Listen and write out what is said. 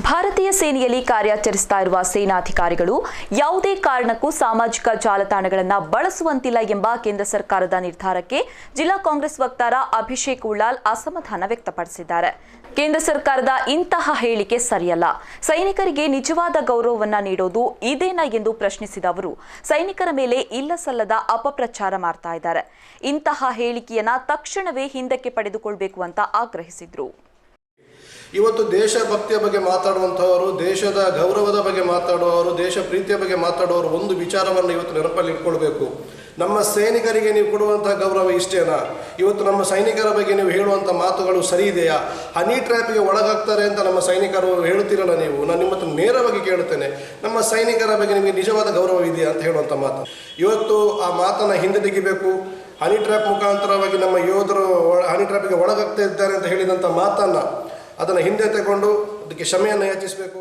ಭಾರತೀಯ ಸೇನೆಯಲ್ಲಿ ಕಾರ್ಯಾಚರಿಸ್ತಾ ಇರುವ ಸೇನಾಧಿಕಾರಿಗಳು ಯಾವುದೇ ಕಾರಣಕ್ಕೂ ಸಾಮಾಜಿಕ ಜಾಲತಾಣಗಳನ್ನು ಬಳಸುವಂತಿಲ್ಲ ಎಂಬ ಕೇಂದ್ರ ಸರ್ಕಾರದ ನಿರ್ಧಾರಕ್ಕೆ ಜಿಲ್ಲಾ ಕಾಂಗ್ರೆಸ್ ವಕ್ತಾರ ಅಭಿಷೇಕ್ ಉಳ್ಳಾಲ್ ಅಸಮಾಧಾನ ವ್ಯಕ್ತಪಡಿಸಿದ್ದಾರೆ. ಕೇಂದ್ರ ಸರ್ಕಾರದ ಇಂತಹ ಹೇಳಿಕೆ ಸರಿಯಲ್ಲ. ಸೈನಿಕರಿಗೆ ನಿಜವಾದ ಗೌರವವನ್ನ ನೀಡೋದು ಇದೇನಾ ಎಂದು ಪ್ರಶ್ನಿಸಿದ ಅವರು ಸೈನಿಕರ ಮೇಲೆ ಇಲ್ಲಸಲ್ಲದ ಅಪಪ್ರಚಾರ ಮಾಡ್ತಾ ಇದ್ದಾರೆ. ಇಂತಹ ಹೇಳಿಕೆಯನ್ನ ತಕ್ಷಣವೇ ಹಿಂದಕ್ಕೆ ಪಡೆದುಕೊಳ್ಳಬೇಕು ಅಂತ ಆಗ್ರಹಿಸಿದ್ರು. ಇವತ್ತು ದೇಶಭಕ್ತಿಯ ಬಗ್ಗೆ ಮಾತಾಡುವಂಥವರು, ದೇಶದ ಗೌರವದ ಬಗ್ಗೆ ಮಾತಾಡುವವರು, ದೇಶ ಪ್ರೀತಿಯ ಬಗ್ಗೆ ಮಾತಾಡುವವರು ಒಂದು ವಿಚಾರವನ್ನು ಇವತ್ತು ನೆನಪಲ್ಲಿ ಇಟ್ಕೊಳ್ಬೇಕು. ನಮ್ಮ ಸೈನಿಕರಿಗೆ ನೀವು ಕೊಡುವಂತಹ ಗೌರವ ಇಷ್ಟೇನಾ? ಇವತ್ತು ನಮ್ಮ ಸೈನಿಕರ ಬಗ್ಗೆ ನೀವು ಹೇಳುವಂಥ ಮಾತುಗಳು ಸರಿ ಇದೆಯಾ? ಹನಿ ಟ್ರ್ಯಾಪಿಗೆ ಒಳಗಾಗ್ತಾರೆ ಅಂತ ನಮ್ಮ ಸೈನಿಕರು ಹೇಳ್ತಿರಲ್ಲ ನೀವು. ನಾನು ನಿಮ್ಮ ಹತ್ರ ನೇರವಾಗಿ ಕೇಳುತ್ತೇನೆ, ನಮ್ಮ ಸೈನಿಕರ ಬಗ್ಗೆ ನಿಮಗೆ ನಿಜವಾದ ಗೌರವ ಇದೆಯಾ ಅಂತ ಹೇಳುವಂಥ ಮಾತು. ಇವತ್ತು ಆ ಮಾತನ್ನು ಹಿಂದೆ ತೆಗಿಬೇಕು. ಹನಿ ಟ್ರ್ಯಾಪ್ ಮುಖಾಂತರವಾಗಿ ನಮ್ಮ ಯೋಧರು ಹನಿ ಟ್ರ್ಯಾಪಿಗೆ ಒಳಗಾಗ್ತಾ ಇದ್ದಾರೆ ಅಂತ ಹೇಳಿದಂಥ ಮಾತನ್ನು ಅದನ್ನು ಹಿಂದೆ ತಗೊಂಡು ಅದಕ್ಕೆ ಕ್ಷಮೆಯನ್ನು ಯಾಚಿಸಬೇಕು.